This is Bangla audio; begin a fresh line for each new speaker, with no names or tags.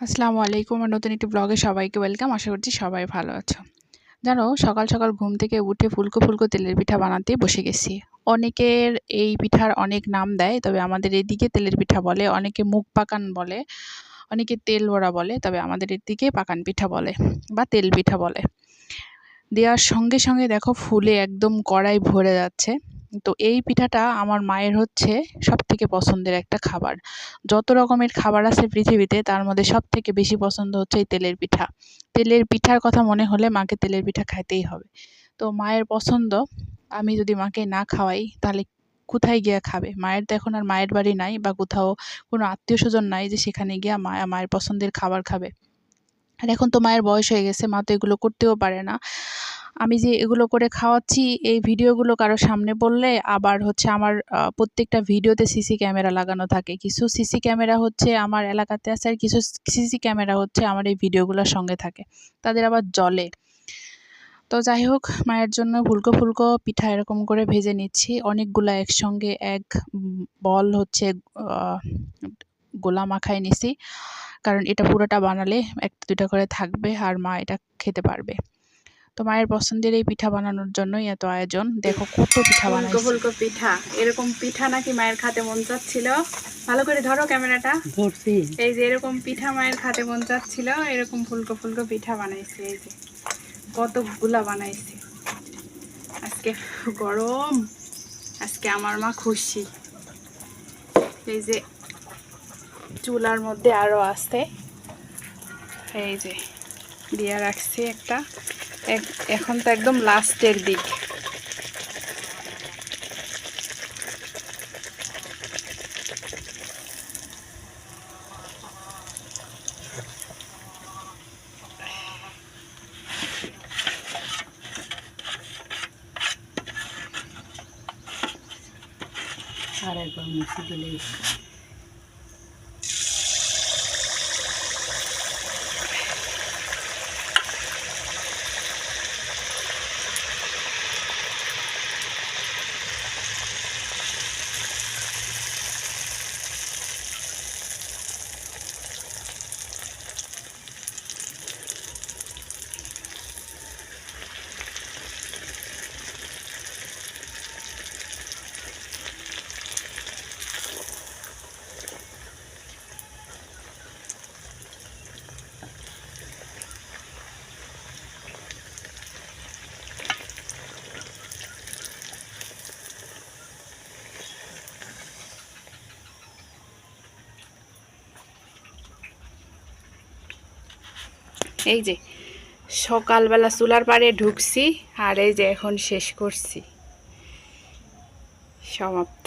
আসসালামু আলাইকুম। আর নতুন একটি ব্লগে সবাইকে ওয়েলকাম। আশা করছি সবাই ভালো আছো। জানো, সকাল সকাল ঘুম থেকে উঠে ফুলকো ফুলকো তেলের পিঠা বানাতে বসে গেছি। অনেকের এই পিঠার অনেক নাম দেয়, তবে আমাদের এদিকে তেলের পিঠা বলে, অনেকে মুগ পাকান বলে, অনেকে তেল বড়া বলে, তবে আমাদের এদিকে পাকান পিঠা বলে বা তেল পিঠা বলে। দেওয়ার সঙ্গে সঙ্গে দেখো ফুলে একদম কড়াই ভরে যাচ্ছে। তো এই পিঠাটা আমার মায়ের হচ্ছে সবথেকে পছন্দের একটা খাবার। যত রকমের খাবার আছে পৃথিবীতে তার মধ্যে সবথেকে বেশি পছন্দ হচ্ছে এই তেলের পিঠা। তেলের পিঠার কথা মনে হলে মাকে তেলের পিঠা খাইতেই হবে। তো মায়ের পছন্দ, আমি যদি মাকে না খাওয়াই তাহলে কোথায় গিয়া খাবে? মায়ের তো এখন আর মায়ের বাড়ি নাই বা কোথাও কোনো আত্মীয়স্বজন নাই যে সেখানে গিয়া মায়ের পছন্দের খাবার খাবে। আর এখন তো মায়ের বয়স হয়ে গেছে, মা তো এগুলো করতেও পারে না। আমি যে এগুলো করে খাওয়াচ্ছি, এই ভিডিওগুলো কারো সামনে পড়লে আবার হচ্ছে আমার প্রত্যেকটা ভিডিওতে সিসি ক্যামেরা লাগানো থাকে। কিছু সিসি ক্যামেরা হচ্ছে আমার এলাকাতে আছে, আর কিছু সিসি ক্যামেরা হচ্ছে আমার এই ভিডিওগুলোর সঙ্গে থাকে, তাদের আবার জ্বলে। তো যাই হোক, মায়ের জন্য ফুলকো ফুলকো পিঠা এরকম করে ভেজে নিচ্ছি অনেকগুলা একসঙ্গে। এক বল হচ্ছে গোলা মাখায় নিছি, কারণ এটা পুরোটা বানালে একটা দুটা করে থাকবে আর মা এটা খেতে পারবে। তো মায়ের পছন্দের এই পিঠা বানানোর জন্যই এত আয়োজন। দেখো কত পিঠা
ফুলকো
বানাইছি।
ফুলকো পিঠা, এরকম পিঠা নাকি মায়ের খাতে মন চাচ্ছিল। ভালো করে ধরো ক্যামেরাটা। এই যে এরকম পিঠা মায়ের খাতে মন চাচ্ছিল, এরকম ফুলকো ফুলকো পিঠা বানাইছি। এই যে কতগুলা বানাইছি। আজকে গরম, আজকে আমার মা খুশি। এই যে চুলার মধ্যে আরো আছে, এই যে দিয়ে রাখছি একটা। এখন তো একদম লাস্টের দিক। আর একবার মিশে দিলে এই যে সকালবেলা চুলার পাড়ে ঢুকছি, আর এই যে এখন শেষ করছি, সমাপ্ত।